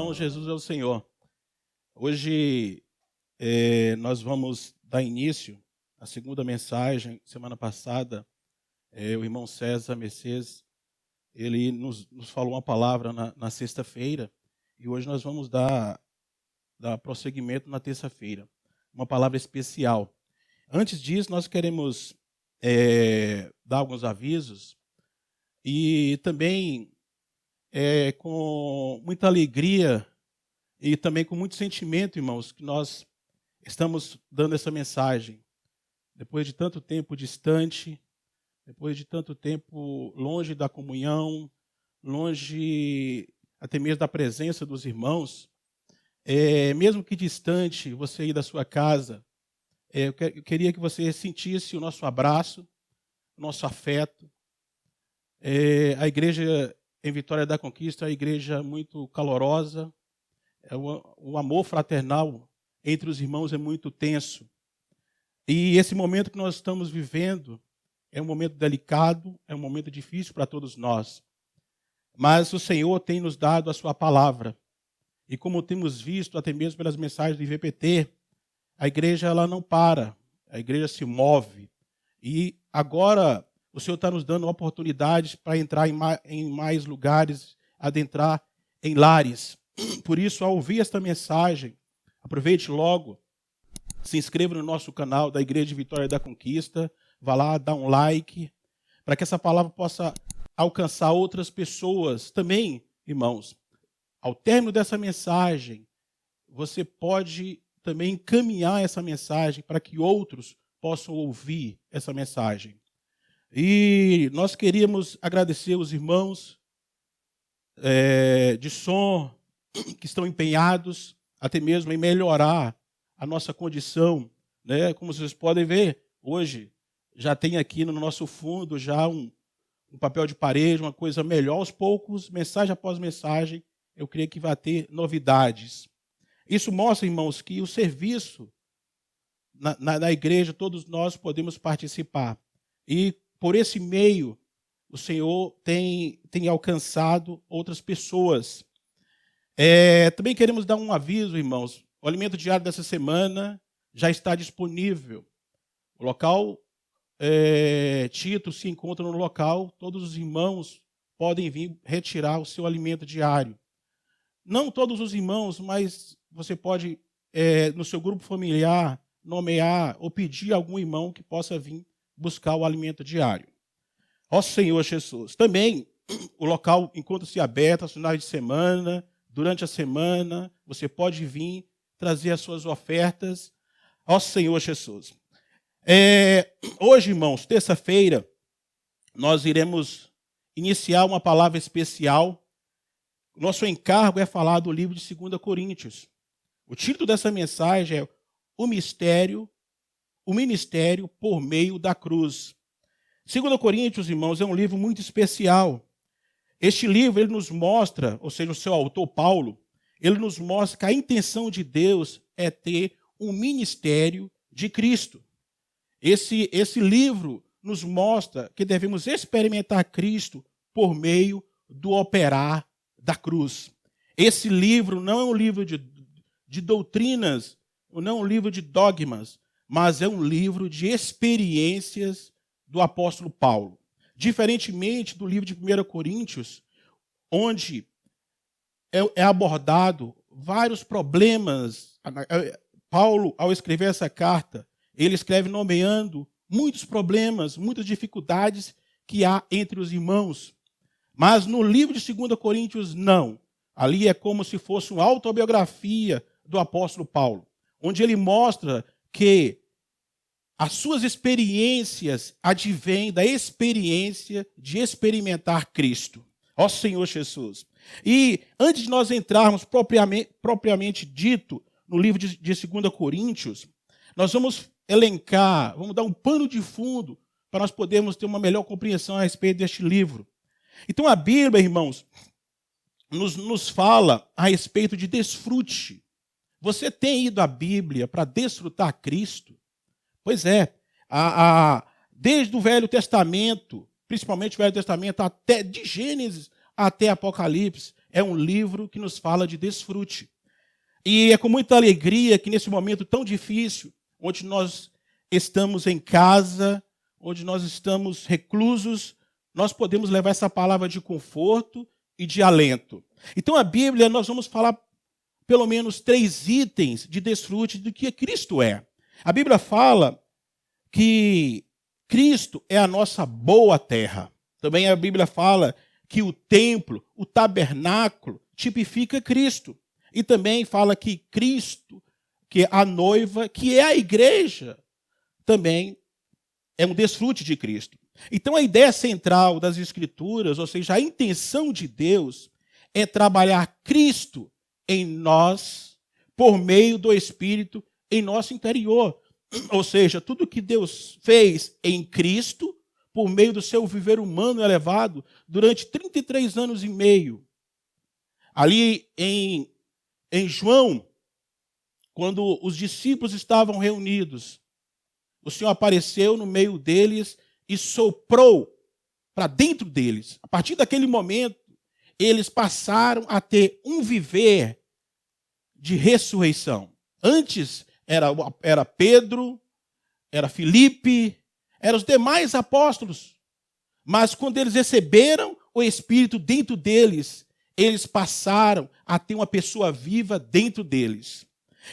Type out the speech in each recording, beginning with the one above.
Irmão, Jesus é o Senhor. Hoje nós vamos dar início à segunda mensagem. Semana passada, o irmão César Mercedes, ele nos falou uma palavra na sexta-feira e hoje nós vamos dar prosseguimento na terça-feira. Uma palavra especial. Antes disso, nós queremos dar alguns avisos e também com muita alegria e também com muito sentimento, irmãos, que nós estamos dando essa mensagem. Depois de tanto tempo distante, depois de tanto tempo longe da comunhão, longe até mesmo da presença dos irmãos, mesmo que distante, você ir da sua casa, eu queria que você sentisse o nosso abraço, o nosso afeto. A igreja em Vitória da Conquista é uma igreja muito calorosa, o amor fraternal entre os irmãos é muito tenso. E esse momento que nós estamos vivendo é um momento delicado, é um momento difícil para todos nós. Mas o Senhor tem nos dado a sua palavra. E como temos visto, até mesmo pelas mensagens do IVPT, a igreja ela não para, a igreja se move. E agora o Senhor está nos dando oportunidades para entrar em mais lugares, adentrar em lares. Por isso, ao ouvir esta mensagem, aproveite logo, se inscreva no nosso canal da Igreja de Vitória da Conquista, vá lá, dá um like, para que essa palavra possa alcançar outras pessoas. Também, irmãos, ao término dessa mensagem, você pode também encaminhar essa mensagem para que outros possam ouvir essa mensagem. E nós queríamos agradecer os irmãos de som que estão empenhados até mesmo em melhorar a nossa condição, né? Como vocês podem ver, hoje já tem aqui no nosso fundo já um papel de parede, uma coisa melhor. Aos poucos, mensagem após mensagem, eu creio que vai ter novidades. Isso mostra, irmãos, que o serviço na igreja, todos nós podemos participar. E por esse meio, o Senhor tem alcançado outras pessoas. Também queremos dar um aviso, irmãos. O alimento diário dessa semana já está disponível. O local, Tito se encontra no local. Todos os irmãos podem vir retirar o seu alimento diário. Não todos os irmãos, mas você pode, no seu grupo familiar, nomear ou pedir a algum irmão que possa vir buscar o alimento diário. Ó Senhor Jesus. Também o local encontra-se aberto aos finais de semana, durante a semana, você pode vir trazer as suas ofertas. Ó Senhor Jesus. Hoje, irmãos, terça-feira, nós iremos iniciar uma palavra especial. Nosso encargo é falar do livro de 2 Coríntios. O título dessa mensagem é O Ministério por Meio da Cruz. 2 Coríntios, irmãos, é um livro muito especial. Este livro, ele nos mostra, ou seja, o seu autor, Paulo, ele nos mostra que a intenção de Deus é ter um ministério de Cristo. Esse livro nos mostra que devemos experimentar Cristo por meio do operar da cruz. Esse livro não é um livro de doutrinas, não é um livro de dogmas, mas é um livro de experiências do apóstolo Paulo. Diferentemente do livro de 1 Coríntios, onde é abordado vários problemas. Paulo, ao escrever essa carta, ele escreve nomeando muitos problemas, muitas dificuldades que há entre os irmãos. Mas no livro de 2 Coríntios, não. Ali é como se fosse uma autobiografia do apóstolo Paulo, onde ele mostra que as suas experiências advêm da experiência de experimentar Cristo. Ó Senhor Jesus. E antes de nós entrarmos propriamente dito no livro de 2 Coríntios, nós vamos elencar, vamos dar um pano de fundo para nós podermos ter uma melhor compreensão a respeito deste livro. Então a Bíblia, irmãos, nos fala a respeito de desfrute. Você tem ido à Bíblia para desfrutar Cristo? Pois é, desde o Velho Testamento, principalmente o Velho Testamento, até de Gênesis até Apocalipse, é um livro que nos fala de desfrute. E é com muita alegria que nesse momento tão difícil, onde nós estamos em casa, onde nós estamos reclusos, nós podemos levar essa palavra de conforto e de alento. Então a Bíblia, nós vamos falar pelo menos 3 itens de desfrute do que Cristo é. A Bíblia fala que Cristo é a nossa boa terra. Também a Bíblia fala que o templo, o tabernáculo, tipifica Cristo. E também fala que Cristo, que é a noiva, que é a igreja, também é um desfrute de Cristo. Então a ideia central das Escrituras, ou seja, a intenção de Deus, é trabalhar Cristo em nós, por meio do Espírito, em nosso interior. Ou seja, tudo que Deus fez em Cristo, por meio do seu viver humano elevado, durante 33 anos e meio. Ali em João, quando os discípulos estavam reunidos, o Senhor apareceu no meio deles e soprou para dentro deles. A partir daquele momento, eles passaram a ter um viver de ressurreição. Antes era Pedro, era Filipe, eram os demais apóstolos. Mas quando eles receberam o Espírito dentro deles, eles passaram a ter uma pessoa viva dentro deles.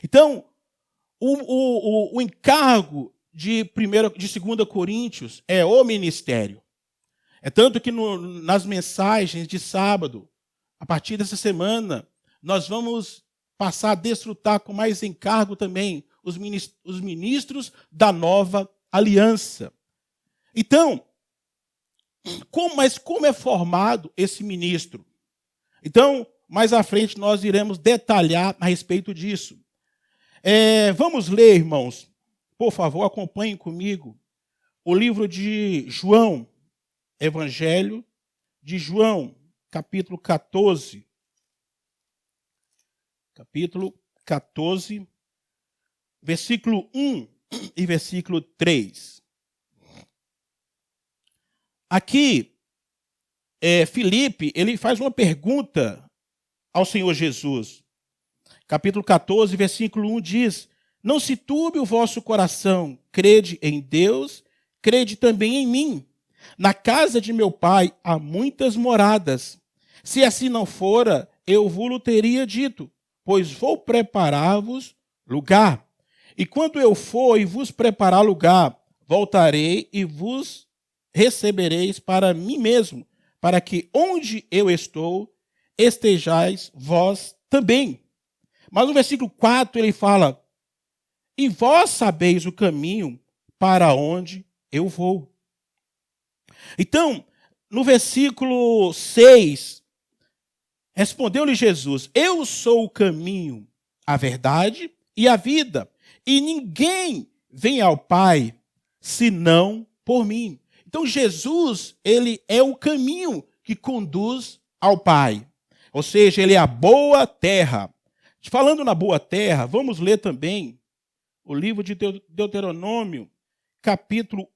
Então, o encargo de 2 Coríntios é o ministério. É tanto que nas mensagens de sábado, a partir dessa semana, nós vamos passar a desfrutar com mais encargo também os ministros da nova aliança. Então, como é formado esse ministro? Então, mais à frente, nós iremos detalhar a respeito disso. Vamos ler, irmãos. Por favor, acompanhem comigo o livro de João, Evangelho de João, capítulo 14. Capítulo 14, versículo 1 e versículo 3. Aqui, Filipe, ele faz uma pergunta ao Senhor Jesus. Capítulo 14, versículo 1 diz: não se turbe o vosso coração, crede em Deus, crede também em mim. Na casa de meu pai há muitas moradas. Se assim não fora, eu vos teria dito, pois vou preparar-vos lugar. E quando eu for e vos preparar lugar, voltarei e vos recebereis para mim mesmo, para que onde eu estou, estejais vós também. Mas no versículo 4 ele fala: e vós sabeis o caminho para onde eu vou. Então, no versículo 6, respondeu-lhe Jesus: eu sou o caminho, a verdade e a vida, e ninguém vem ao Pai senão por mim. Então, Jesus, ele é o caminho que conduz ao Pai. Ou seja, ele é a boa terra. Falando na boa terra, vamos ler também o livro de Deuteronômio, capítulo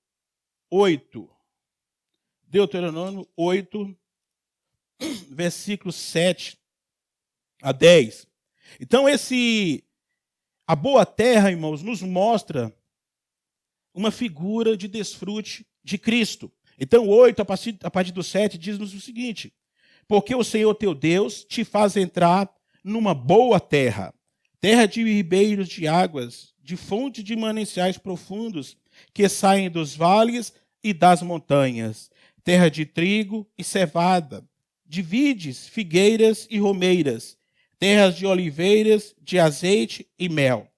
8. Deuteronômio 8, versículos 7 a 10. Então, a boa terra, irmãos, nos mostra uma figura de desfrute de Cristo. Então, 8, a partir do 7, diz-nos o seguinte: porque o Senhor teu Deus te faz entrar numa boa terra, terra de ribeiros de águas, de fontes de mananciais profundos, que saem dos vales e das montanhas, terra de trigo e cevada, de vides, figueiras e romeiras, terras de oliveiras, de azeite e mel.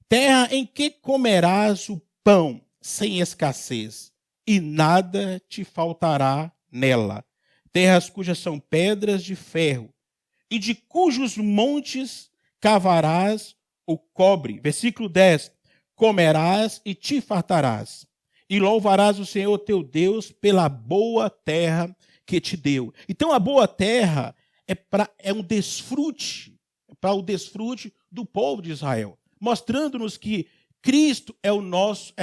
Terra em que comerás o pão sem escassez, e nada te faltará nela. Terras cujas são pedras de ferro, e de cujos montes cavarás o cobre. Versículo 10. Comerás e te fartarás, e louvarás o Senhor teu Deus pela boa terra que te deu. Então a boa terra é um desfrute, para o desfrute do povo de Israel, mostrando-nos que Cristo é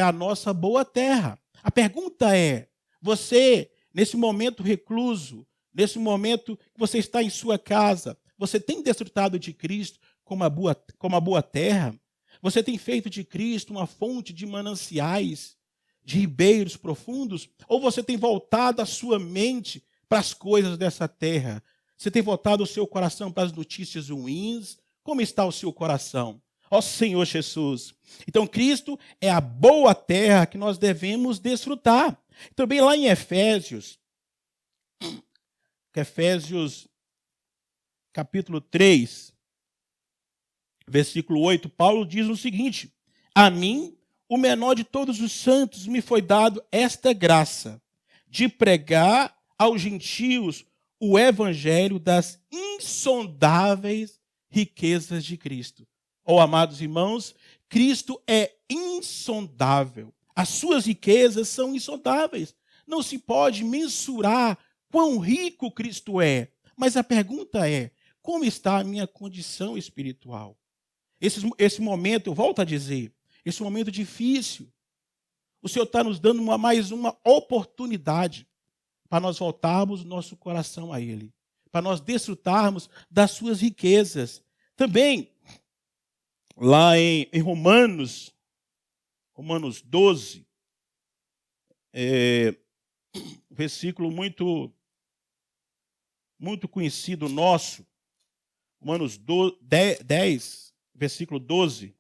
a nossa boa terra. A pergunta é: você, nesse momento recluso, Nesse momento que você está em sua casa, você tem desfrutado de Cristo como a boa terra? Você tem feito de Cristo uma fonte de mananciais, de ribeiros profundos? Ou você tem voltado a sua mente para as coisas dessa terra? Você tem voltado o seu coração para as notícias ruins? Como está o seu coração? Ó Senhor Jesus. Então, Cristo é a boa terra que nós devemos desfrutar. Também lá em Efésios capítulo 3, versículo 8, Paulo diz o seguinte: a mim, o menor de todos os santos, me foi dado esta graça, de pregar aos gentios o evangelho das insondáveis riquezas de Cristo. Oh, amados irmãos, Cristo é insondável. As suas riquezas são insondáveis. Não se pode mensurar quão rico Cristo é. Mas a pergunta é: como está a minha condição espiritual? Esse momento, eu volto a dizer, esse momento difícil, o Senhor está nos dando mais uma oportunidade para nós voltarmos nosso coração a Ele, para nós desfrutarmos das suas riquezas. Também, lá em Romanos 12, versículo muito conhecido nosso, Romanos 10, versículo 12.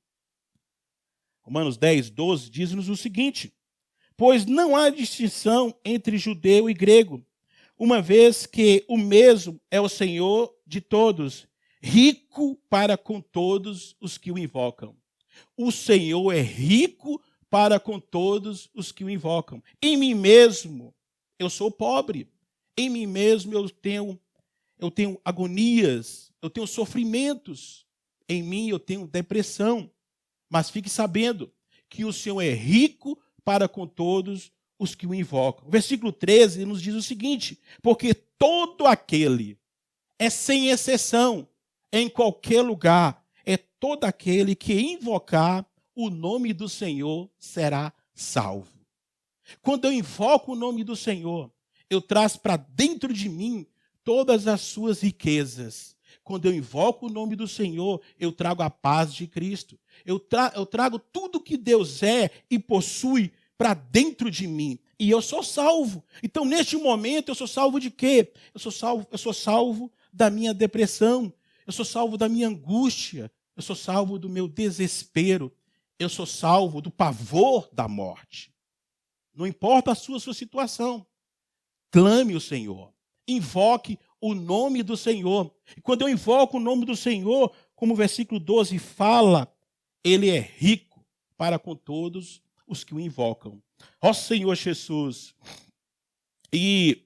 Romanos 10, 12, diz-nos o seguinte: pois não há distinção entre judeu e grego, uma vez que o mesmo é o Senhor de todos, rico para com todos os que o invocam. O Senhor é rico para com todos os que o invocam. Em mim mesmo eu sou pobre, em mim mesmo eu tenho agonias, eu tenho sofrimentos, em mim eu tenho depressão. Mas fique sabendo que o Senhor é rico para com todos os que o invocam. O versículo 13 nos diz o seguinte: porque todo aquele, é sem exceção, em qualquer lugar, é todo aquele que invocar o nome do Senhor será salvo. Quando eu invoco o nome do Senhor, eu trago para dentro de mim todas as suas riquezas. Quando eu invoco o nome do Senhor, eu trago a paz de Cristo. Eu trago tudo que Deus é e possui para dentro de mim. E eu sou salvo. Então, neste momento, eu sou salvo de quê? Eu sou salvo da minha depressão. Eu sou salvo da minha angústia. Eu sou salvo do meu desespero. Eu sou salvo do pavor da morte. Não importa a sua situação. Clame o Senhor. Invoque o nome do Senhor. E quando eu invoco o nome do Senhor, como o versículo 12 fala, Ele é rico para com todos os que o invocam. Ó Senhor Jesus. E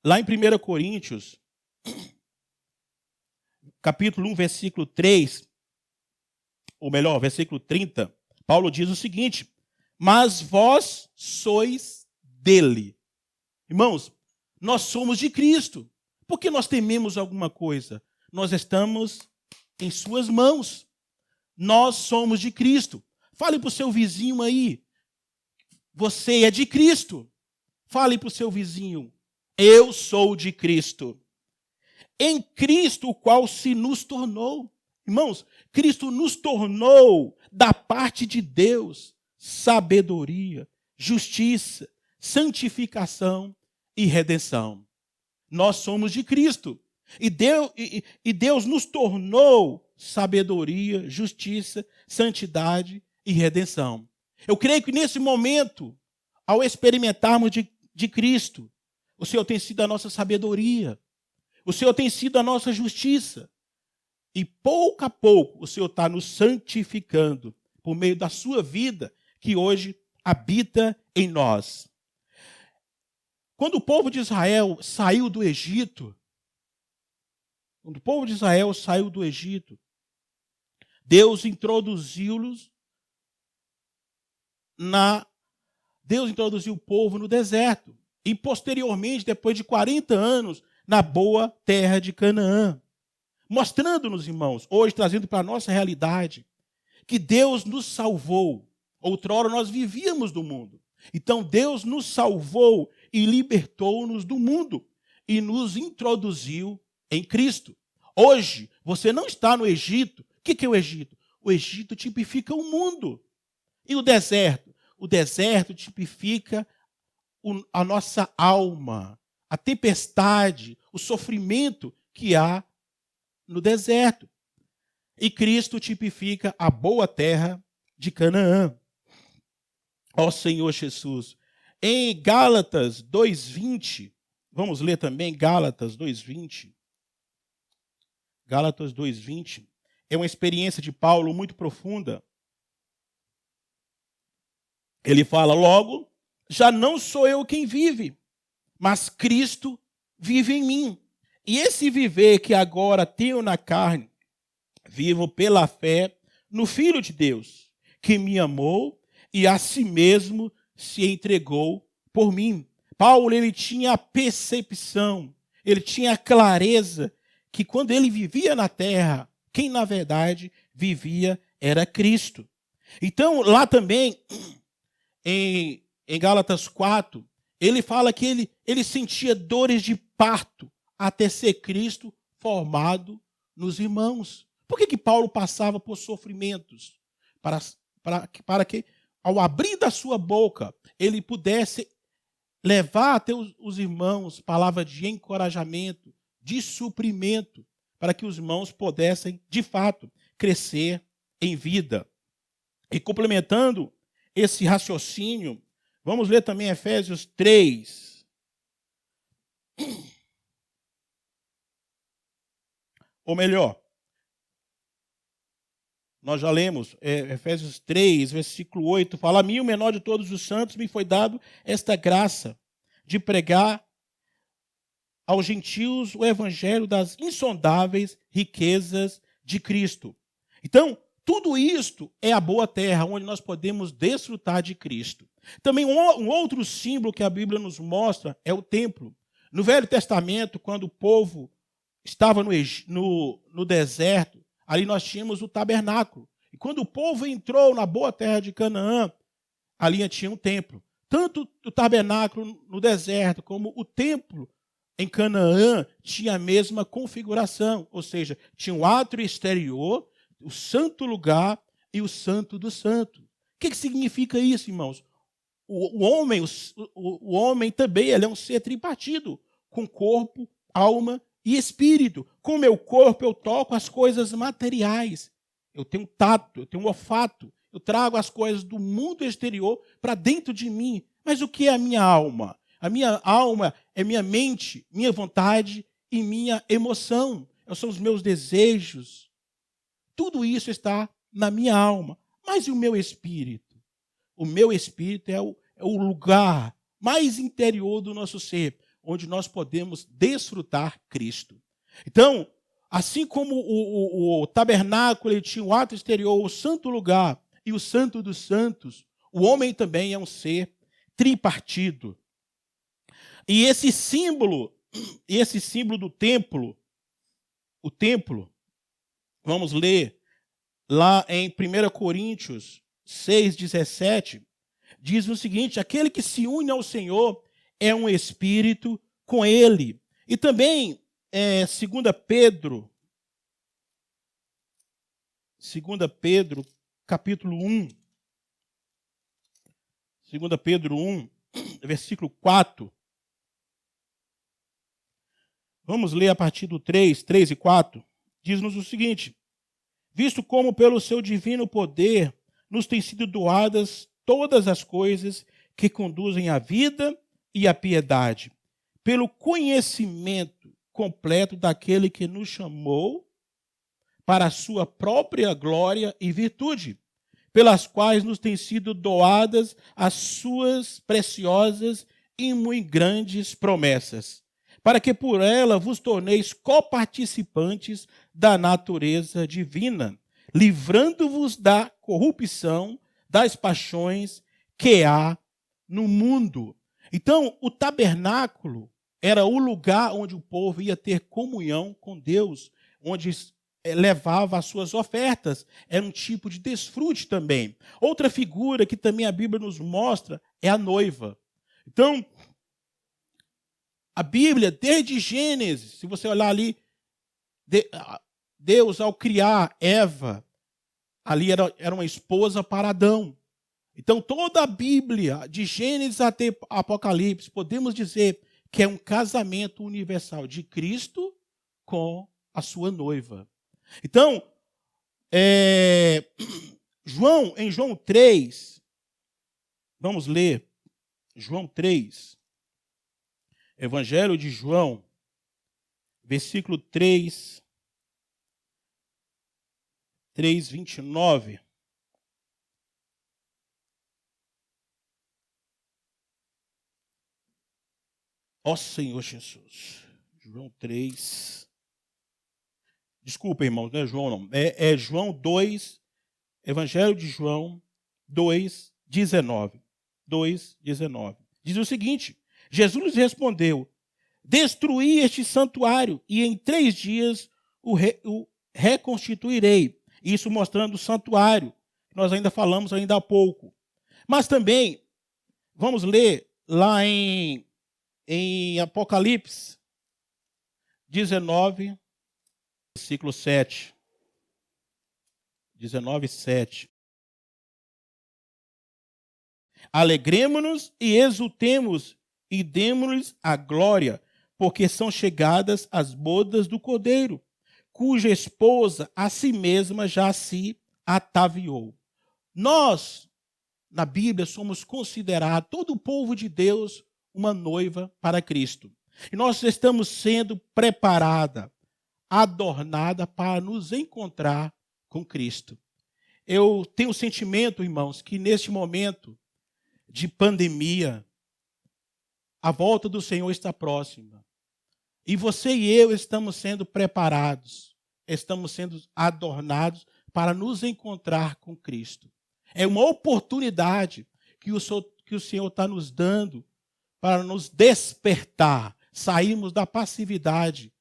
lá em 1 Coríntios, capítulo 1, versículo 3, ou melhor, versículo 30, Paulo diz o seguinte: mas vós sois dele. Irmãos, nós somos de Cristo. Por que nós tememos alguma coisa? Nós estamos em suas mãos. Nós somos de Cristo. Fale para o seu vizinho aí: você é de Cristo. Fale para o seu vizinho: eu sou de Cristo. Em Cristo, o qual se nos tornou. Irmãos, Cristo nos tornou da parte de Deus sabedoria, justiça, santificação e redenção. Nós somos de Cristo. E Deus nos tornou sabedoria, justiça, santidade e redenção. Eu creio que nesse momento, ao experimentarmos de Cristo, o Senhor tem sido a nossa sabedoria, o Senhor tem sido a nossa justiça. E pouco a pouco o Senhor está nos santificando por meio da sua vida que hoje habita em nós. Quando o povo de Israel saiu do Egito, Deus introduziu o povo no deserto. E posteriormente, depois de 40 anos, na boa terra de Canaã. Mostrando-nos, irmãos, hoje trazendo para a nossa realidade, que Deus nos salvou. Outrora nós vivíamos do mundo. Então Deus nos salvou e libertou-nos do mundo. e nos introduziu em Cristo. Hoje, você não está no Egito. O que é o Egito? O Egito tipifica o mundo. E o deserto? O deserto tipifica a nossa alma, a tempestade, o sofrimento que há no deserto. E Cristo tipifica a boa terra de Canaã. Ó Senhor Jesus. Em Gálatas 2:20, vamos ler também Gálatas 2:20. Gálatas 2:20 é uma experiência de Paulo muito profunda. Ele fala: logo, já não sou eu quem vive, mas Cristo vive em mim. E esse viver que agora tenho na carne, vivo pela fé no Filho de Deus, que me amou e a si mesmo se entregou por mim. Paulo, ele tinha a percepção, ele tinha a clareza que quando ele vivia na terra, quem na verdade vivia era Cristo. Então, lá também, em Gálatas 4, ele fala que ele sentia dores de parto até ser Cristo formado nos irmãos. Por que Paulo passava por sofrimentos? Para que, ao abrir da sua boca, ele pudesse levar até os irmãos palavra de encorajamento, de suprimento, para que os irmãos pudessem, de fato, crescer em vida. E complementando esse raciocínio, vamos ler também Efésios 3. Ou melhor, nós já lemos Efésios 3, versículo 8, fala: a mim, o menor de todos os santos, me foi dado esta graça de pregar aos gentios o evangelho das insondáveis riquezas de Cristo. Então, tudo isto é a boa terra, onde nós podemos desfrutar de Cristo. Também um outro símbolo que a Bíblia nos mostra é o templo. No Velho Testamento, quando o povo estava no deserto, ali nós tínhamos o tabernáculo. E quando o povo entrou na boa terra de Canaã, ali tinha um templo. Tanto o tabernáculo no deserto como o templo em Canaã tinha a mesma configuração, ou seja, tinha um átrio exterior, o santo lugar e o santo do santo. O que significa isso, irmãos? O homem também ele é um ser tripartido, com corpo, alma e espírito. Com o meu corpo eu toco as coisas materiais. Eu tenho tato, eu tenho olfato. Eu trago as coisas do mundo exterior para dentro de mim. Mas o que é a minha alma? A minha alma é minha mente, minha vontade e minha emoção. São os meus desejos. Tudo isso está na minha alma. Mas e o meu espírito? O meu espírito é o lugar mais interior do nosso ser, onde nós podemos desfrutar Cristo. Então, assim como o tabernáculo ele tinha o ato exterior, o santo lugar e o santo dos santos, o homem também é um ser tripartido. E esse símbolo do templo, o templo, vamos ler lá em 1 Coríntios 6,17, diz o seguinte: aquele que se une ao Senhor é um espírito com ele. E também, 2 Pedro, capítulo 1, 2 Pedro 1, versículo 4. Vamos ler a partir do 3 e 4. Diz-nos o seguinte: visto como pelo seu divino poder nos têm sido doadas todas as coisas que conduzem à vida e à piedade, pelo conhecimento completo daquele que nos chamou para a sua própria glória e virtude, pelas quais nos têm sido doadas as suas preciosas e muito grandes promessas, para que por ela vos torneis coparticipantes da natureza divina, livrando-vos da corrupção das paixões que há no mundo. Então, o tabernáculo era o lugar onde o povo ia ter comunhão com Deus, onde levava as suas ofertas. Era um tipo de desfrute também. Outra figura que também a Bíblia nos mostra é a noiva. Então, A Bíblia, desde Gênesis, se você olhar ali, Deus, ao criar Eva, ali era uma esposa para Adão. Então, toda a Bíblia, de Gênesis até Apocalipse, podemos dizer que é um casamento universal de Cristo com a sua noiva. Então, em João 3, vamos ler João 3, Evangelho de João, versículo 3, 29. Ó Senhor Jesus. João 3. Desculpa, irmãos, não é João não. É João 2, Evangelho de João 2, 19. 2, 19. Diz o seguinte: Jesus lhes respondeu: destruí este santuário e em 3 dias o reconstituirei. Isso mostrando o santuário, que nós ainda falamos ainda há pouco. Mas também, vamos ler lá em Apocalipse 19, versículo 7. 19, 7. Alegremo-nos e exultemos e demo-lhes a glória, porque são chegadas as bodas do Cordeiro, cuja esposa a si mesma já se ataviou. Nós, na Bíblia, somos considerados, todo o povo de Deus, uma noiva para Cristo. E nós estamos sendo preparada, adornada para nos encontrar com Cristo. Eu tenho o sentimento, irmãos, que neste momento de pandemia, a volta do Senhor está próxima. E você e eu estamos sendo preparados, estamos sendo adornados para nos encontrar com Cristo. É uma oportunidade que o Senhor está nos dando para nos despertar, sairmos da passividade,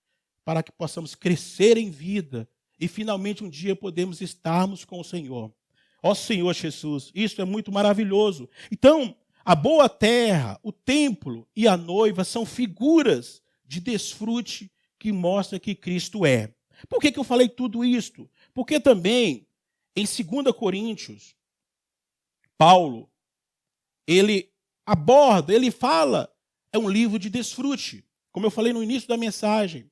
para que possamos crescer em vida e finalmente um dia podemos estarmos com o Senhor. Ó Senhor Jesus, isso é muito maravilhoso. Então, a boa terra, o templo e a noiva são figuras de desfrute que mostra que Cristo é. Por que eu falei tudo isto? Porque também, em 2 Coríntios, Paulo, ele aborda, ele fala, é um livro de desfrute. Como eu falei no início da mensagem,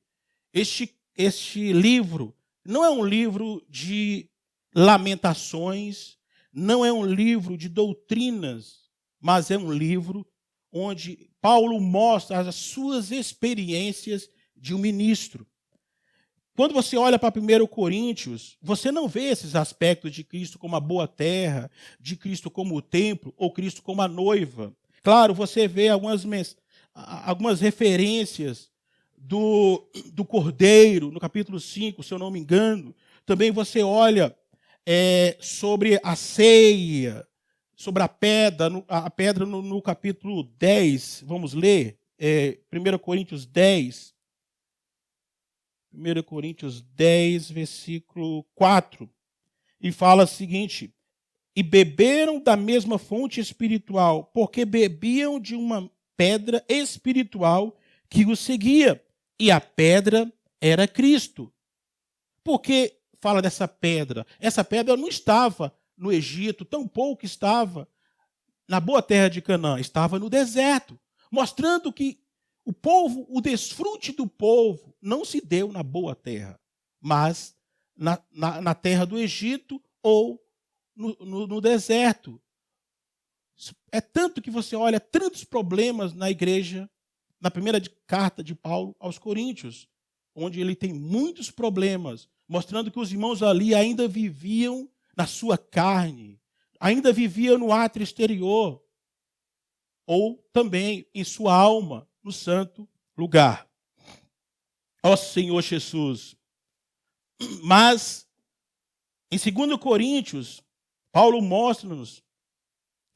este livro não é um livro de lamentações, não é um livro de doutrinas, mas é um livro onde Paulo mostra as suas experiências de um ministro. Quando você olha para 1 Coríntios, você não vê esses aspectos de Cristo como a boa terra, de Cristo como o templo, ou Cristo como a noiva. Claro, você vê algumas referências do Cordeiro, no capítulo 5, se eu não me engano. Também você olha sobre a ceia, sobre a pedra no capítulo 10. Vamos ler? 1 Coríntios 10. 1 Coríntios 10, versículo 4. E fala o seguinte: e beberam da mesma fonte espiritual, porque bebiam de uma pedra espiritual que os seguia, e a pedra era Cristo. Por que fala dessa pedra? Essa pedra não estava no Egito, tampouco estava na boa terra de Canaã, estava no deserto, mostrando que o desfrute do povo não se deu na boa terra, mas na terra do Egito ou no deserto. É tanto que você olha tantos problemas na igreja, na primeira carta de Paulo aos Coríntios, onde ele tem muitos problemas, mostrando que os irmãos ali ainda viviam na sua carne, ainda viviam no átrio exterior, ou também em sua alma, no santo lugar. Ó Senhor Jesus. Mas, em 2 Coríntios, Paulo mostra-nos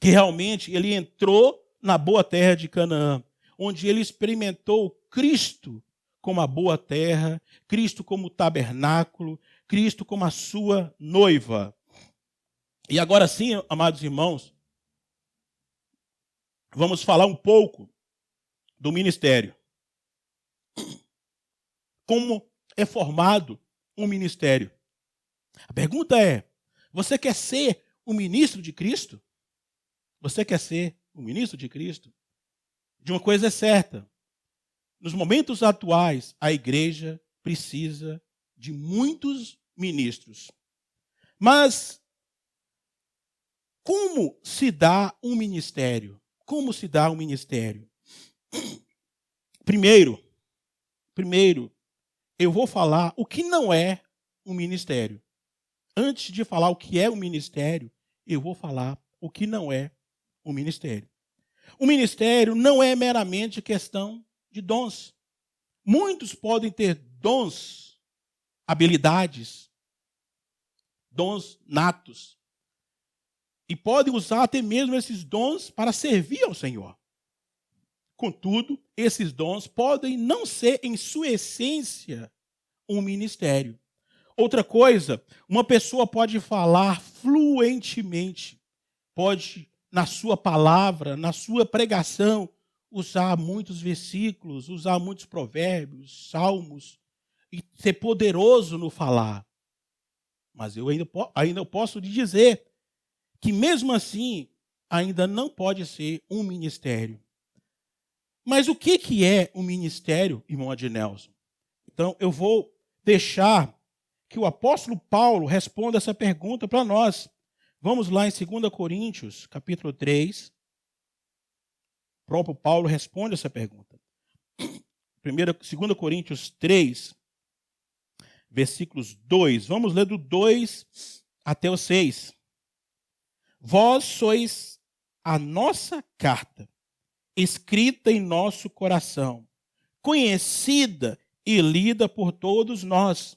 que realmente ele entrou na boa terra de Canaã, onde ele experimentou Cristo como a boa terra, Cristo como o tabernáculo, Cristo como a sua noiva. E agora sim, amados irmãos, vamos falar um pouco do ministério. como é formado um ministério. A pergunta é: você quer ser um ministro de Cristo? Você quer ser um ministro de Cristo? De uma coisa é certa: nos momentos atuais, a igreja precisa de muitos ministros. Mas como se dá um ministério? Como se dá um ministério? Primeiro, eu vou falar o que não é um ministério. Antes de falar o que é um ministério, eu vou falar o que não é um ministério. O ministério não é meramente questão de dons. Muitos podem ter dons, habilidades, dons natos, e podem usar até mesmo esses dons para servir ao Senhor. Contudo, esses dons podem não ser, em sua essência, um ministério. Outra coisa, uma pessoa pode falar fluentemente, pode, na sua palavra, na sua pregação, usar muitos versículos, usar muitos provérbios, salmos, e ser poderoso no falar. Mas eu ainda posso lhe dizer que, mesmo assim, ainda não pode ser um ministério. Mas o que é um ministério, irmão Adnelson? Então, eu vou deixar que o apóstolo Paulo responda essa pergunta para nós. Vamos lá em 2 Coríntios, capítulo 3. O próprio Paulo responde essa pergunta. 2 Coríntios 3, versículos 2. Vamos ler do 2 até o 6. Vós sois a nossa carta, escrita em nosso coração, conhecida e lida por todos nós,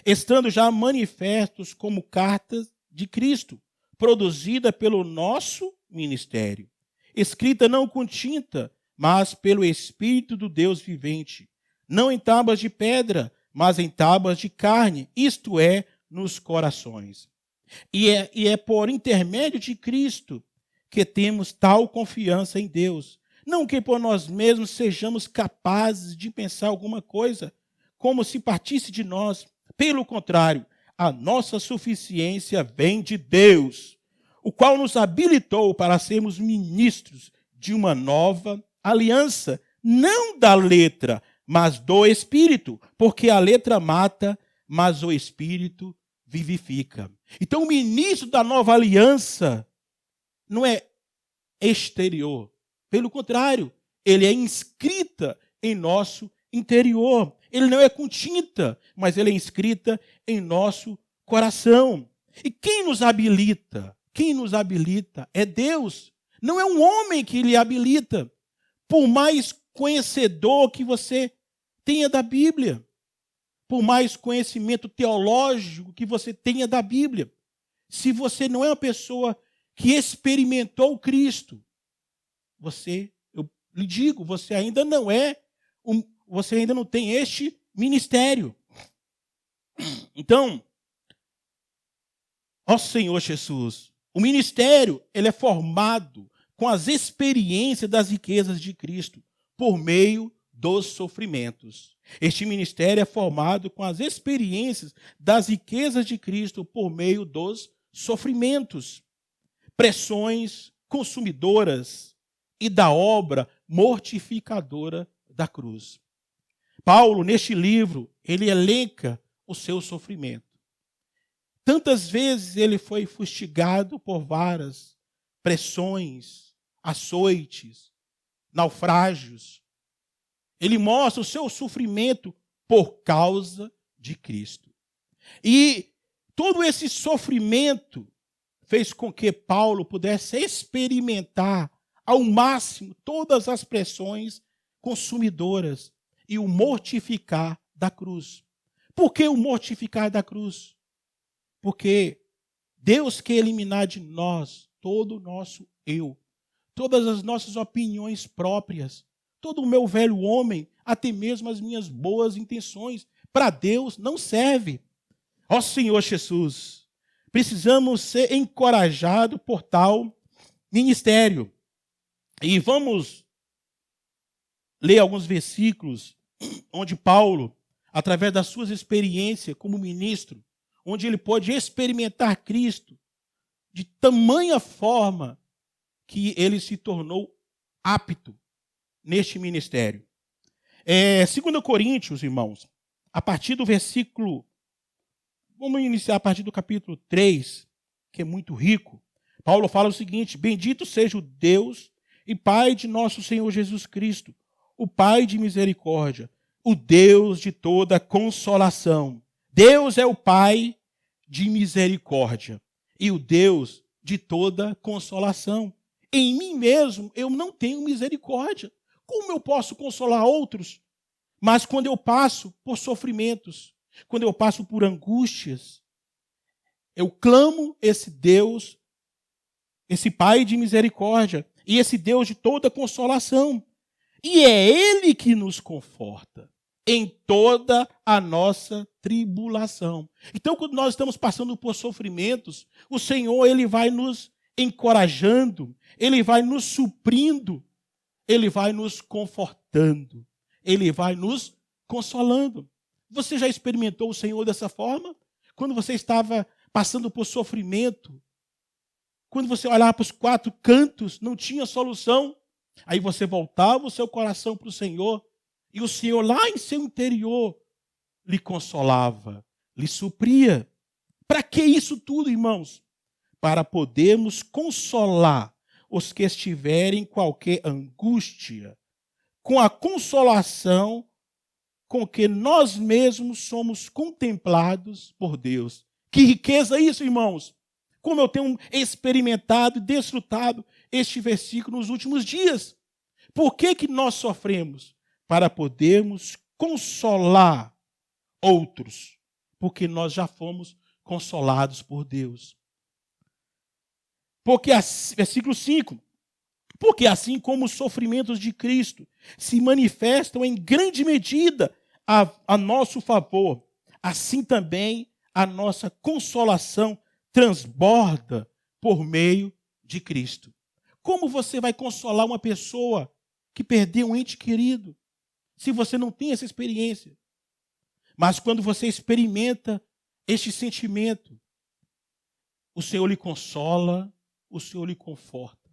estando já manifestos como cartas de Cristo, produzida pelo nosso ministério, escrita não com tinta, mas pelo Espírito do Deus vivente, não em tábuas de pedra, mas em tábuas de carne, isto é, nos corações. E é por intermédio de Cristo que temos tal confiança em Deus. Não que por nós mesmos sejamos capazes de pensar alguma coisa como se partisse de nós. Pelo contrário, a nossa suficiência vem de Deus, o qual nos habilitou para sermos ministros de uma nova aliança, não da letra, mas do Espírito, porque a letra mata, mas o Espírito vivifica. Então, o ministro da nova aliança não é exterior. Pelo contrário, ele é inscrita em nosso interior. Ele não é com tinta, mas ele é inscrita em nosso coração. E quem nos habilita? Quem nos habilita é Deus. Não é um homem que lhe habilita. Por mais conhecedor que você tenha da Bíblia, por mais conhecimento teológico que você tenha da Bíblia, se você não é uma pessoa que experimentou Cristo, eu lhe digo, você ainda não tem este ministério. Então, ó Senhor Jesus, o ministério, ele é formado com as experiências das riquezas de Cristo, por meio dos sofrimentos. Este ministério é formado com as experiências das riquezas de Cristo, por meio dos sofrimentos, pressões consumidoras e da obra mortificadora da cruz. Paulo, neste livro, ele elenca o seu sofrimento. Tantas vezes ele foi fustigado por varas, pressões, açoites, naufrágios. Ele mostra o seu sofrimento por causa de Cristo. E todo esse sofrimento fez com que Paulo pudesse experimentar ao máximo todas as pressões consumidoras e o mortificar da cruz. Por que o mortificar da cruz? Porque Deus quer eliminar de nós todo o nosso eu, todas as nossas opiniões próprias, todo o meu velho homem, até mesmo as minhas boas intenções. Para Deus não serve. Ó Senhor Jesus, precisamos ser encorajados por tal ministério. E vamos ler alguns versículos onde Paulo através das suas experiências como ministro, onde ele pode experimentar Cristo de tamanha forma que ele se tornou apto neste ministério. 2 Coríntios, irmãos, a partir do versículo, vamos iniciar a partir do capítulo 3, que é muito rico. Paulo fala o seguinte: bendito seja o Deus e Pai de nosso Senhor Jesus Cristo, o Pai de misericórdia, o Deus de toda consolação. Deus é o Pai de misericórdia e o Deus de toda consolação. Em mim mesmo eu não tenho misericórdia. Como eu posso consolar outros? Mas quando eu passo por sofrimentos, quando eu passo por angústias, eu clamo esse Deus, esse Pai de misericórdia e esse Deus de toda consolação. E é Ele que nos conforta em toda a nossa tribulação. Então, quando nós estamos passando por sofrimentos, o Senhor, Ele vai nos encorajando, Ele vai nos suprindo, Ele vai nos confortando, Ele vai nos consolando. Você já experimentou o Senhor dessa forma? Quando você estava passando por sofrimento, quando você olhava para os quatro cantos, não tinha solução, aí você voltava o seu coração para o Senhor, e o Senhor lá em seu interior lhe consolava, lhe supria. Para que isso tudo, irmãos? Para podermos consolar os que estiverem em qualquer angústia, com a consolação com que nós mesmos somos contemplados por Deus. Que riqueza isso, irmãos! Como eu tenho experimentado e desfrutado este versículo nos últimos dias. Por que nós sofremos? Para podermos consolar outros, porque nós já fomos consolados por Deus. Porque, versículo 5, porque assim como os sofrimentos de Cristo se manifestam em grande medida a nosso favor, assim também a nossa consolação transborda por meio de Cristo. Como você vai consolar uma pessoa que perdeu um ente querido, se você não tem essa experiência? Mas quando você experimenta este sentimento, o Senhor lhe consola, o Senhor lhe conforta.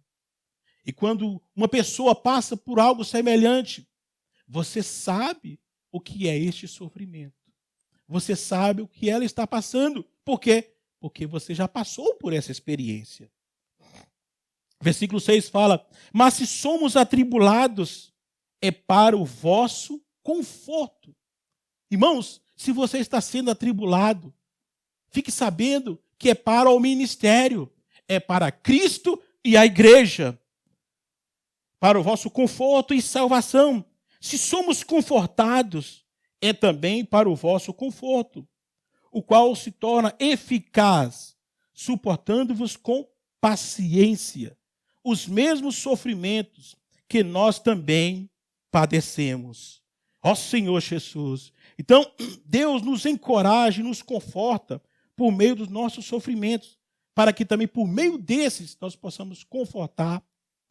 E quando uma pessoa passa por algo semelhante, você sabe o que é este sofrimento. Você sabe o que ela está passando. Por quê? Porque você já passou por essa experiência. Versículo 6 fala: mas se somos atribulados, é para o vosso conforto. Irmãos, se você está sendo atribulado, fique sabendo que é para o ministério, é para Cristo e a igreja, para o vosso conforto e salvação. Se somos confortados, é também para o vosso conforto, o qual se torna eficaz, suportando-vos com paciência os mesmos sofrimentos que nós também padecemos. Ó Senhor Jesus! Então, Deus nos encoraja e nos conforta por meio dos nossos sofrimentos, para que também por meio desses nós possamos confortar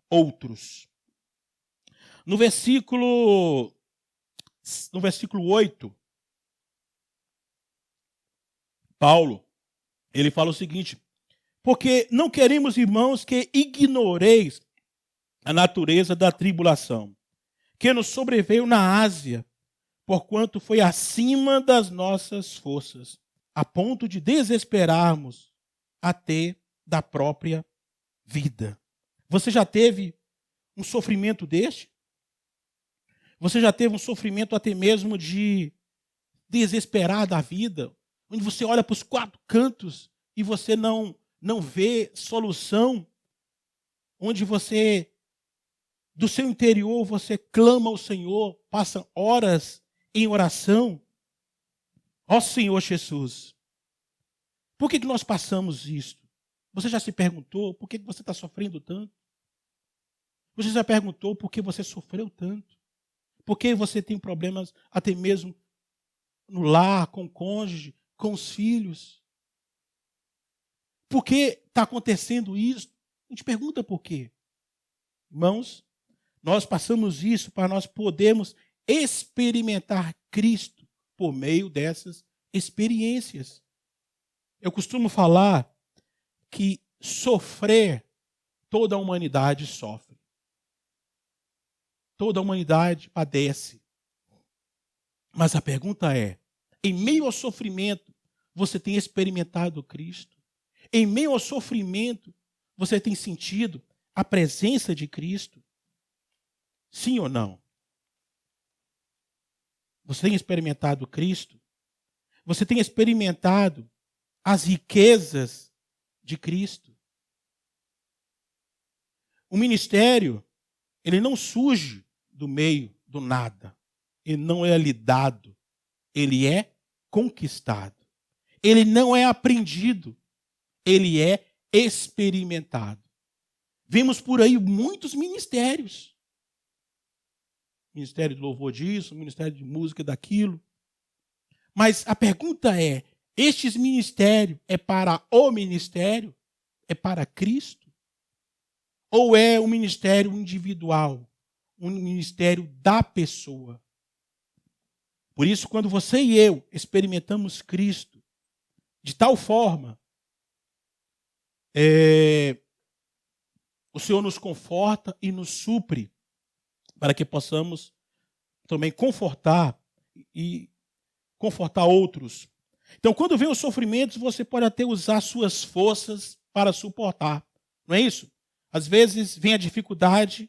outros. No versículo 8, Paulo, ele fala o seguinte: porque não queremos, irmãos, que ignoreis a natureza da tribulação, que nos sobreveio na Ásia, porquanto foi acima das nossas forças, a ponto de desesperarmos até da própria vida. Você já teve um sofrimento deste? Você já teve um sofrimento até mesmo de desesperar da vida, onde você olha para os quatro cantos e você não vê solução, onde você, do seu interior, você clama ao Senhor, passa horas em oração? Ó Senhor Jesus, por que nós passamos isto? Você já se perguntou por que você está sofrendo tanto? Você já perguntou por que você sofreu tanto? Por que você tem problemas até mesmo no lar, com o cônjuge, com os filhos? Por que está acontecendo isso? A gente pergunta por quê. Irmãos, nós passamos isso para nós podermos experimentar Cristo por meio dessas experiências. Eu costumo falar que sofrer, toda a humanidade sofre. Toda a humanidade padece. Mas a pergunta é, em meio ao sofrimento, você tem experimentado Cristo? Em meio ao sofrimento, você tem sentido a presença de Cristo? Sim ou não? Você tem experimentado Cristo? Você tem experimentado as riquezas de Cristo? O ministério, ele não surge do meio do nada. Ele não é lhe dado. Ele é conquistado. Ele não é aprendido. Ele é experimentado. Vemos por aí muitos ministérios. Ministério de louvor disso, ministério de música daquilo. Mas a pergunta é, estes ministérios é para o ministério? É para Cristo? Ou é um ministério individual? Um ministério da pessoa? Por isso, quando você e eu experimentamos Cristo de tal forma, o Senhor nos conforta e nos supre para que possamos também confortar outros. Então, quando vem os sofrimentos, você pode até usar suas forças para suportar. Não é isso? Às vezes vem a dificuldade,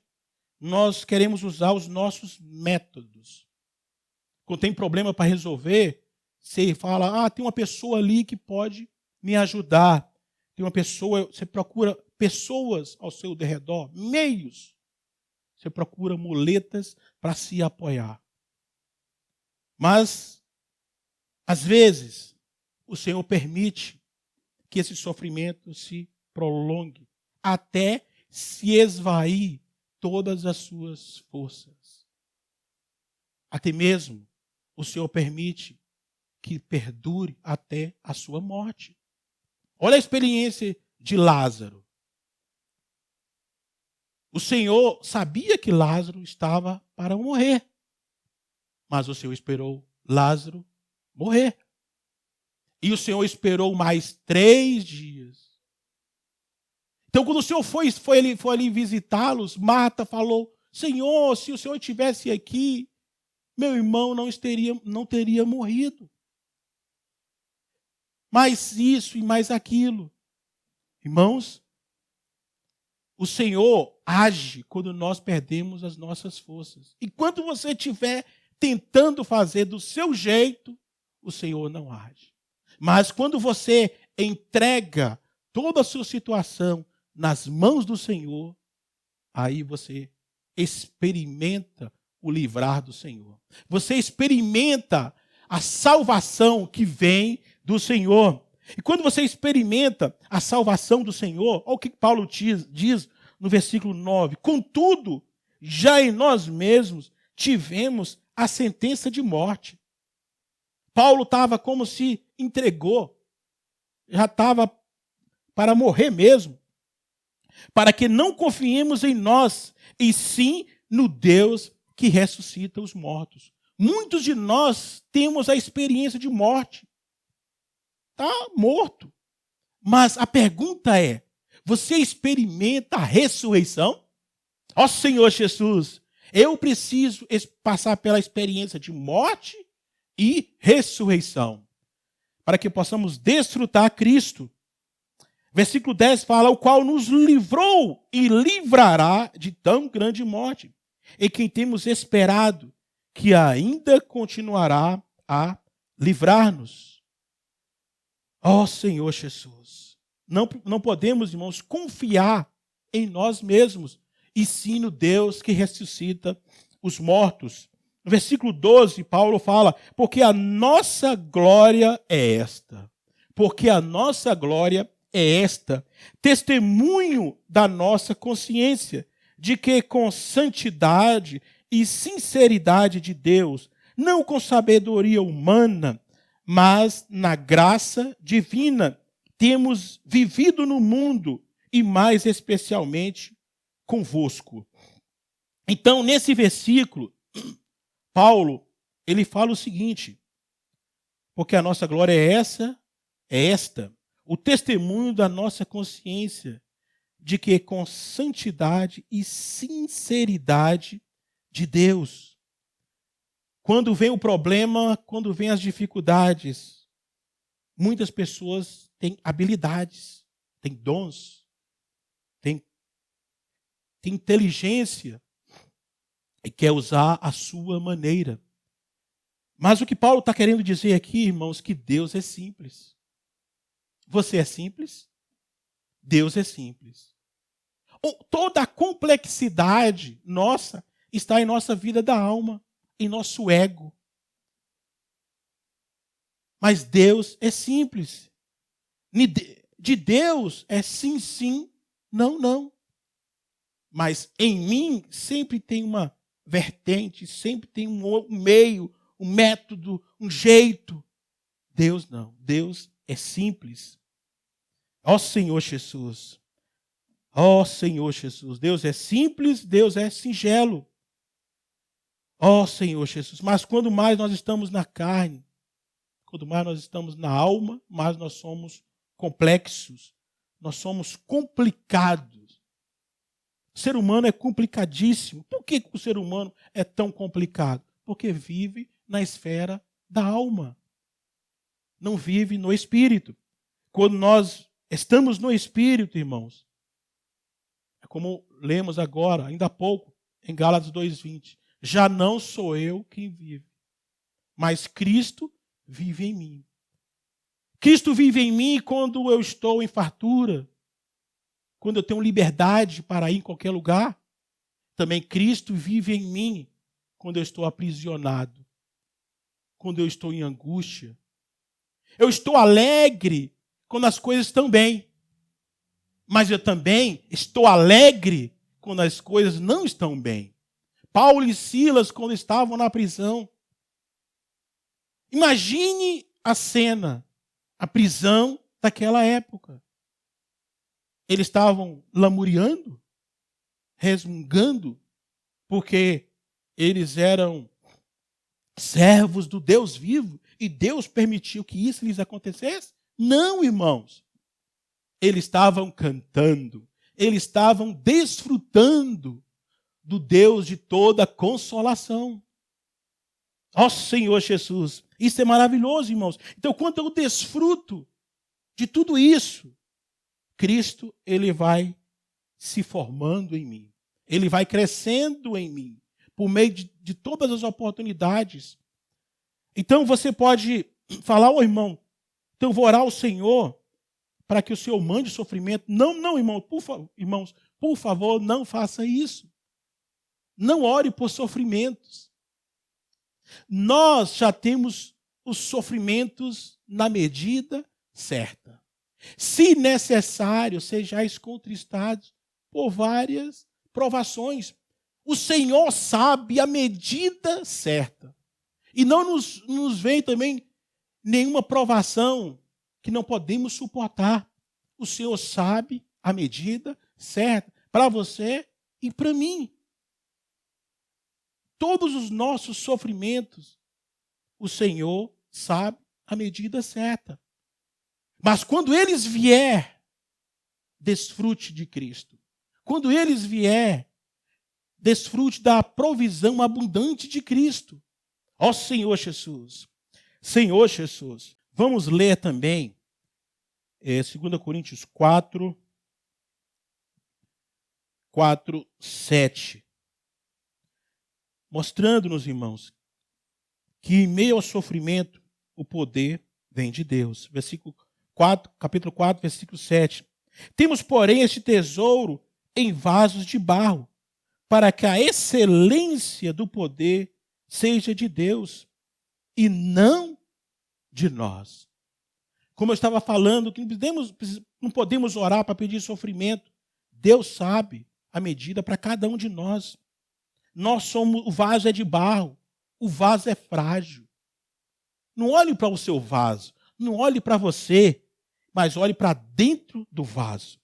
nós queremos usar os nossos métodos. Quando tem problema para resolver, você fala, tem uma pessoa ali que pode me ajudar. Tem uma pessoa, você procura pessoas ao seu derredor, meios. Você procura muletas para se apoiar. Mas, às vezes, o Senhor permite que esse sofrimento se prolongue até se esvair todas as suas forças. Até mesmo o Senhor permite que perdure até a sua morte. Olha a experiência de Lázaro. O Senhor sabia que Lázaro estava para morrer. Mas o Senhor esperou Lázaro morrer. E o Senhor esperou mais 3 dias. Então, quando o Senhor foi ali visitá-los, Marta falou, Senhor, se o Senhor estivesse aqui, meu irmão não teria morrido. Mais isso e mais aquilo. Irmãos, o Senhor age quando nós perdemos as nossas forças. Enquanto você estiver tentando fazer do seu jeito, o Senhor não age. Mas quando você entrega toda a sua situação nas mãos do Senhor, aí você experimenta o livrar do Senhor. Você experimenta a salvação que vem do Senhor. E quando você experimenta a salvação do Senhor, olha o que Paulo diz no versículo 9. Contudo, já em nós mesmos tivemos a sentença de morte. Paulo estava como se entregou, já estava para morrer mesmo, para que não confiemos em nós, e sim no Deus que ressuscita os mortos. Muitos de nós temos a experiência de morte. Está morto. Mas a pergunta é, você experimenta a ressurreição? Ó Senhor Jesus, eu preciso passar pela experiência de morte e ressurreição, para que possamos desfrutar Cristo. Versículo 10 fala, o qual nos livrou e livrará de tão grande morte, em quem temos esperado que ainda continuará a livrar-nos. Ó Senhor Jesus, não podemos, irmãos, confiar em nós mesmos, e sim no Deus que ressuscita os mortos. No versículo 12, Paulo fala, porque a nossa glória é esta. Porque a nossa glória é esta. Testemunho da nossa consciência, de que com santidade e sinceridade de Deus, não com sabedoria humana, mas na graça divina, temos vivido no mundo, e mais especialmente convosco. Então, nesse versículo, Paulo, ele fala o seguinte, Porque a nossa glória é esta, o testemunho da nossa consciência de que com santidade e sinceridade de Deus. Quando vem o problema, quando vem as dificuldades, muitas pessoas têm habilidades, têm dons, têm inteligência e quer usar a sua maneira. Mas o que Paulo está querendo dizer aqui, irmãos, que Deus é simples. Você é simples? Deus é simples. Toda a complexidade nossa está em nossa vida da alma, em nosso ego. Mas Deus é simples. De Deus é sim, sim, não, não. Mas em mim sempre tem uma vertente, sempre tem um meio, um método, um jeito. Deus não. Deus é simples. Ó Senhor Jesus. Ó Senhor Jesus. Deus é simples, Deus é singelo. Ó Senhor Jesus. Mas quando mais nós estamos na carne, quando mais nós estamos na alma, mais nós somos complexos. Nós somos complicados. O ser humano é complicadíssimo. Por que o ser humano é tão complicado? Porque vive na esfera da alma. Não vive no espírito. Quando nós estamos no espírito, irmãos, é como lemos agora, ainda há pouco, em Gálatas 2:20. Já não sou eu quem vive, mas Cristo vive em mim. Cristo vive em mim quando eu estou em fartura, quando eu tenho liberdade para ir em qualquer lugar. Também Cristo vive em mim quando eu estou aprisionado, quando eu estou em angústia. Eu estou alegre quando as coisas estão bem, mas eu também estou alegre quando as coisas não estão bem. Paulo e Silas, quando estavam na prisão, imagine a cena, a prisão daquela época. Eles estavam lamuriando, resmungando, porque eles eram servos do Deus vivo e Deus permitiu que isso lhes acontecesse? Não, irmãos. Eles estavam cantando, eles estavam desfrutando do Deus de toda consolação. Ó Senhor Jesus, isso é maravilhoso, irmãos. Então, quando eu desfruto de tudo isso, Cristo, ele vai se formando em mim. Ele vai crescendo em mim, por meio de todas as oportunidades. Então, você pode falar, ô irmão, então eu vou orar ao Senhor para que o Senhor mande sofrimento. Não, não, irmãos, por favor, não faça isso. Não ore por sofrimentos. Nós já temos os sofrimentos na medida certa. Se necessário, sejais contristados por várias provações. O Senhor sabe a medida certa. E não nos vem também nenhuma provação que não podemos suportar. O Senhor sabe a medida certa para você e para mim. Todos os nossos sofrimentos, o Senhor sabe a medida certa. Mas quando eles vier, desfrute de Cristo. Quando eles vier, desfrute da provisão abundante de Cristo. Ó Senhor Jesus. Senhor Jesus. Vamos ler também 2 Coríntios 4:7. Mostrando-nos, irmãos, que em meio ao sofrimento, o poder vem de Deus. Capítulo 4, versículo 7. Temos, porém, este tesouro em vasos de barro, para que a excelência do poder seja de Deus e não de nós. Como eu estava falando, que não podemos orar para pedir sofrimento. Deus sabe a medida para cada um de nós. O vaso é de barro, o vaso é frágil. Não olhe para o seu vaso, não olhe para você, mas olhe para dentro do vaso.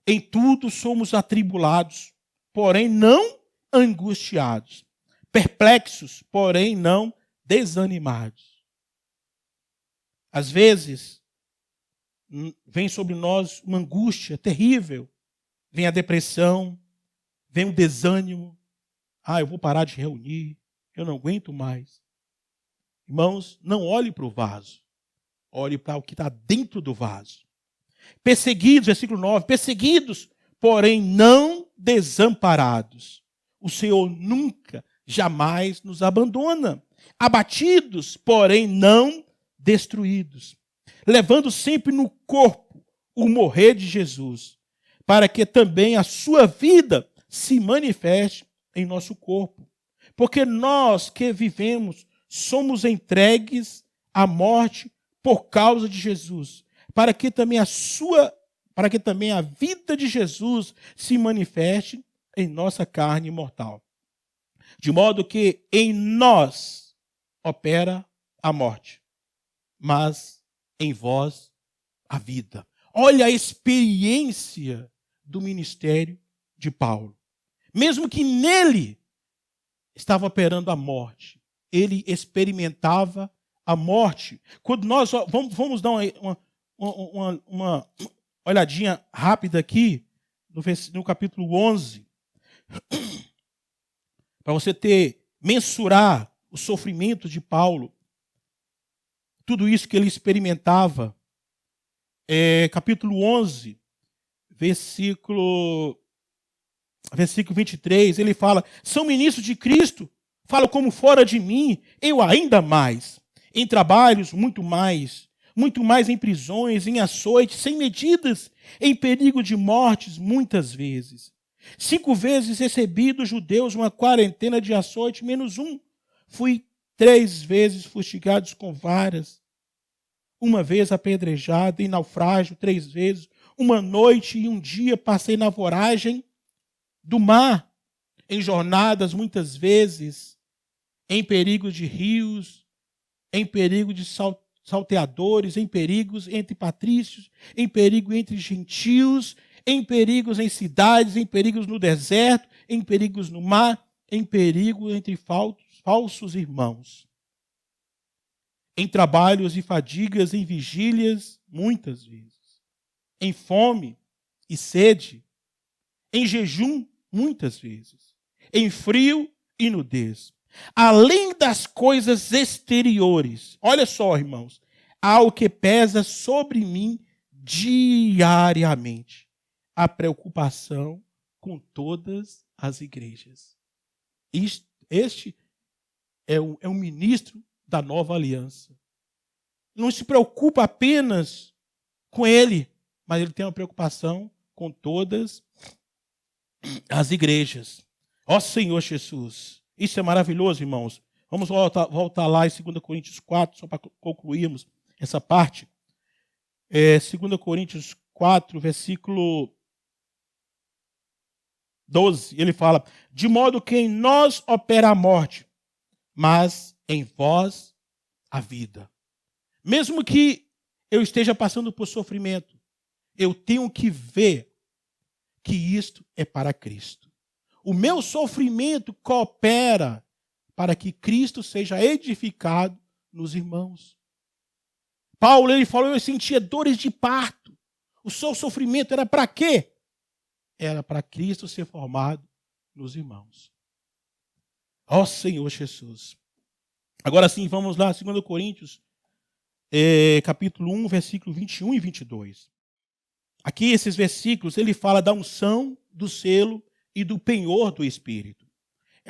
Em tudo somos atribulados, porém não angustiados. Perplexos, porém não desanimados. Às vezes, vem sobre nós uma angústia terrível. Vem a depressão, vem o desânimo. Eu vou parar de reunir, eu não aguento mais. Irmãos, não olhe para o vaso. Olhe para o que está dentro do vaso. Perseguidos, versículo 9, perseguidos, porém não desamparados. O Senhor nunca, jamais nos abandona. Abatidos, porém não destruídos. Levando sempre no corpo o morrer de Jesus, para que também a sua vida se manifeste em nosso corpo. Porque nós que vivemos somos entregues à morte por causa de Jesus, para que também a vida de Jesus se manifeste em nossa carne mortal. De modo que em nós opera a morte, mas em vós a vida. Olha a experiência do ministério de Paulo. Mesmo que nele estava operando a morte, ele experimentava a morte. Quando nós vamos dar uma olhadinha rápida aqui no capítulo 11, para você mensurar o sofrimento de Paulo, tudo isso que ele experimentava. Capítulo 11, versículo 23, ele fala: são ministros de Cristo, falam como fora de mim, eu ainda mais, em trabalhos muito mais em prisões, em açoites, sem medidas, em perigo de mortes muitas vezes. 5 vezes recebi dos judeus uma quarentena de açoite, menos um. Fui 3 vezes fustigado com varas, 1 vez apedrejado, em naufrágio 3 vezes, 1 noite e 1 dia passei na voragem do mar, em jornadas muitas vezes, em perigo de rios, em perigo de salteadores, em perigos entre patrícios, em perigo entre gentios, em perigos em cidades, em perigos no deserto, em perigos no mar, em perigo entre falsos irmãos. Em trabalhos e fadigas, em vigílias, muitas vezes. Em fome e sede, em jejum, muitas vezes. Em frio e nudez. Além das coisas exteriores, olha só, irmãos, há o que pesa sobre mim diariamente: a preocupação com todas as igrejas. Este é um ministro da nova aliança. Não se preocupa apenas com ele, mas ele tem uma preocupação com todas as igrejas. Ó Senhor Jesus, isso é maravilhoso, irmãos. Vamos voltar lá em 2 Coríntios 4, só para concluirmos essa parte. 2 Coríntios 4, versículo 12, ele fala: de modo que em nós opera a morte, mas em vós a vida. Mesmo que eu esteja passando por sofrimento, eu tenho que ver que isto é para Cristo. O meu sofrimento coopera para que Cristo seja edificado nos irmãos. Paulo, ele falou: eu sentia dores de parto. O seu sofrimento era para quê? Era para Cristo ser formado nos irmãos. Ó Senhor Jesus. Agora sim, vamos lá, 2 Coríntios, capítulo 1, versículo 21 e 22. Aqui, esses versículos, ele fala da unção, do selo e do penhor do Espírito.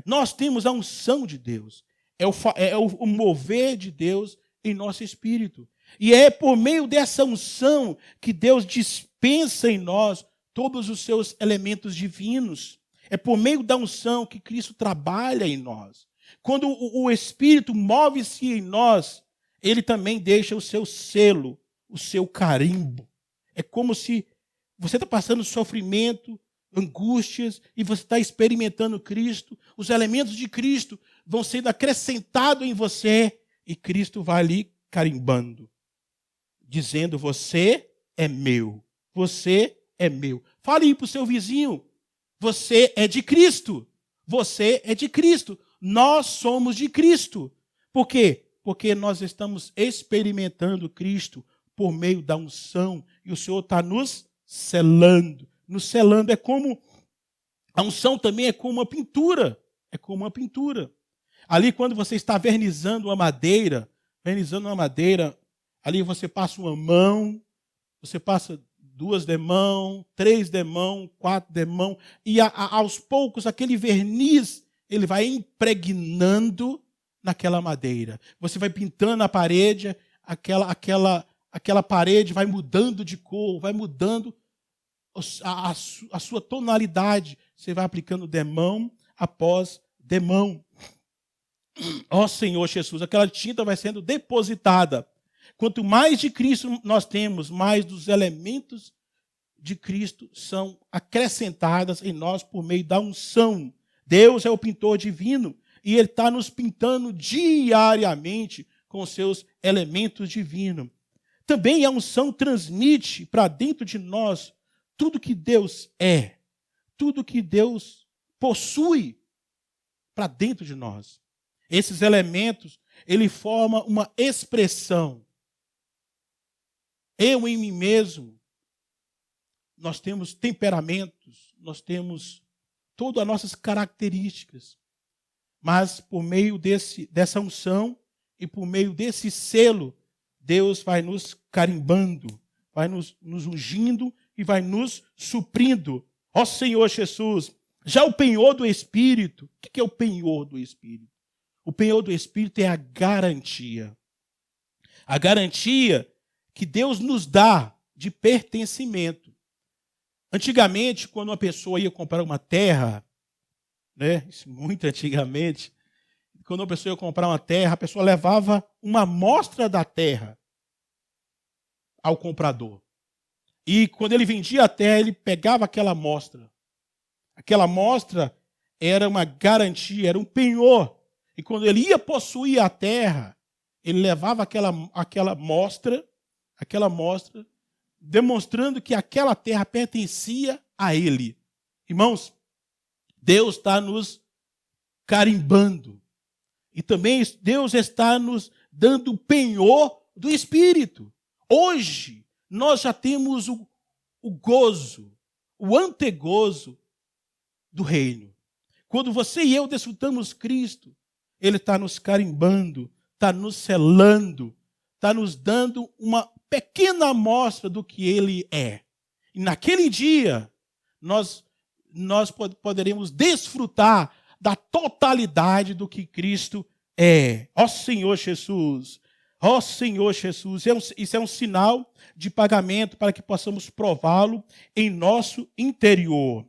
Nós temos a unção de Deus. É o mover de Deus em nosso espírito. E é por meio dessa unção que Deus dispensa em nós todos os seus elementos divinos. É por meio da unção que Cristo trabalha em nós. Quando o Espírito move-se em nós, ele também deixa o seu selo, o seu carimbo. É como se você está passando sofrimento, angústias, e você está experimentando Cristo. Os elementos de Cristo vão sendo acrescentados em você, e Cristo vai ali carimbando, dizendo: você é meu, você é meu. Fale para o seu vizinho: você é de Cristo, você é de Cristo. Nós somos de Cristo. Por quê? porque nós estamos experimentando Cristo por meio da unção, e o Senhor está nos selando. Nos selando é como, a unção também é como uma pintura, é como uma pintura. Ali quando você está vernizando uma madeira, ali você passa uma mão, você passa 2 demãos, 3 demãos, 4 demãos, e aos poucos aquele verniz, ele vai impregnando naquela madeira. Você vai pintando a parede, aquela parede vai mudando de cor, vai mudando a sua tonalidade. Você vai aplicando demão após demão. Ó Senhor Jesus, aquela tinta vai sendo depositada. Quanto mais de Cristo nós temos, mais dos elementos de Cristo são acrescentadas em nós por meio da unção. Deus é o pintor divino e Ele está nos pintando diariamente com os seus elementos divinos. Também a unção transmite para dentro de nós tudo que Deus é, tudo que Deus possui para dentro de nós. Esses elementos, ele forma uma expressão. Eu em mim mesmo, nós temos temperamentos, nós temos todas as nossas características. Mas por meio dessa unção e por meio desse selo, Deus vai nos carimbando, vai nos ungindo e vai nos suprindo. Ó Senhor Jesus, já o penhor do Espírito, o que é o penhor do Espírito? O penhor do Espírito é a garantia. A garantia que Deus nos dá de pertencimento. Antigamente, quando uma pessoa ia comprar uma terra, né, muito antigamente, quando uma pessoa ia comprar uma terra, a pessoa levava uma amostra da terra ao comprador. E quando ele vendia a terra, ele pegava aquela amostra. Aquela amostra era uma garantia, era um penhor. E quando ele ia possuir a terra, ele levava aquela amostra, demonstrando que aquela terra pertencia a ele. Irmãos, Deus está nos carimbando. E também Deus está nos dando o penhor do Espírito. Hoje, nós já temos o gozo, o antegozo do reino. Quando você e eu desfrutamos Cristo, Ele está nos carimbando, está nos selando, está nos dando uma pequena amostra do que Ele é. E naquele dia, nós poderemos desfrutar da totalidade do que Cristo é. Ó Senhor Jesus, ó Senhor Jesus, isso é um sinal de pagamento para que possamos prová-lo em nosso interior.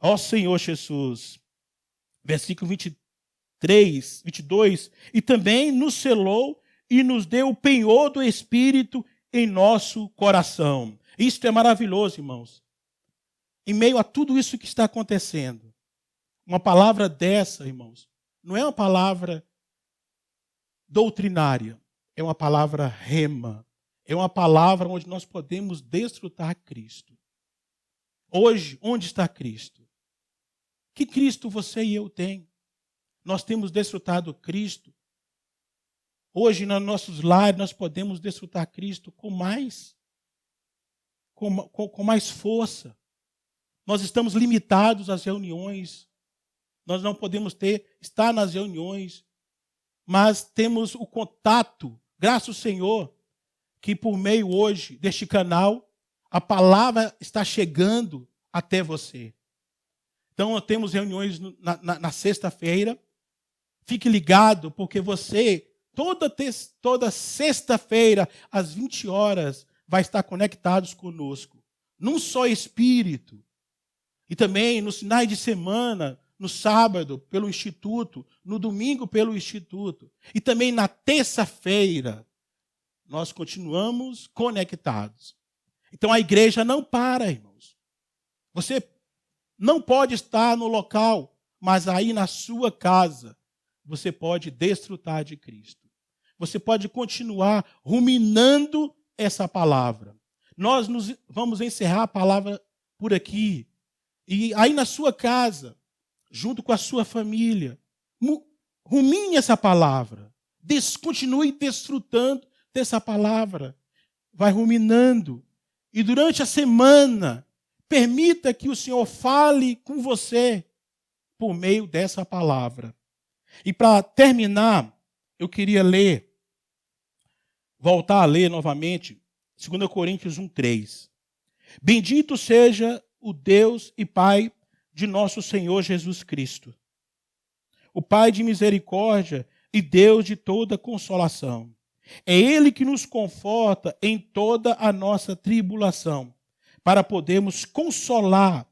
Ó Senhor Jesus, versículo 23, 22, e também nos selou e nos deu o penhor do Espírito em nosso coração. Isto é maravilhoso, irmãos. Em meio a tudo isso que está acontecendo, uma palavra dessa, irmãos, não é uma palavra doutrinária, é uma palavra rema, é uma palavra onde nós podemos desfrutar Cristo. Hoje, onde está Cristo? Que Cristo você e eu têm? Nós temos desfrutado Cristo. Hoje, nos nossos lares, nós podemos desfrutar Cristo com mais força. Nós estamos limitados às reuniões. Nós não podemos estar nas reuniões, mas temos o contato, graças ao Senhor, que por meio hoje deste canal, a palavra está chegando até você. Então, nós temos reuniões na sexta-feira. Fique ligado, porque você, toda sexta-feira, às 20 horas, vai estar conectados conosco, num só Espírito. E também nos finais de semana, no sábado, pelo Instituto, no domingo, pelo Instituto. E também na terça-feira, nós continuamos conectados. Então a igreja não para, irmãos. Você não pode estar no local, mas aí na sua casa, você pode desfrutar de Cristo. Você pode continuar ruminando essa palavra. Nós vamos encerrar a palavra por aqui. E aí na sua casa, junto com a sua família, rumine essa palavra. Continue desfrutando dessa palavra. Vai ruminando. E durante a semana, permita que o Senhor fale com você por meio dessa palavra. E para terminar, eu queria voltar a ler novamente, 2 Coríntios 1:3. Bendito seja o Deus e Pai de nosso Senhor Jesus Cristo, o Pai de misericórdia e Deus de toda consolação. É Ele que nos conforta em toda a nossa tribulação, para podermos consolar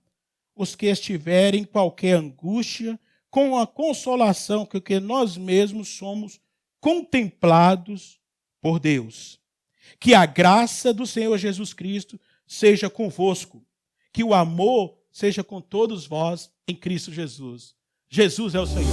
os que estiverem em qualquer angústia, com a consolação que nós mesmos somos contemplados por Deus. Que a graça do Senhor Jesus Cristo seja convosco. Que o amor seja com todos vós em Cristo Jesus. Jesus é o Senhor.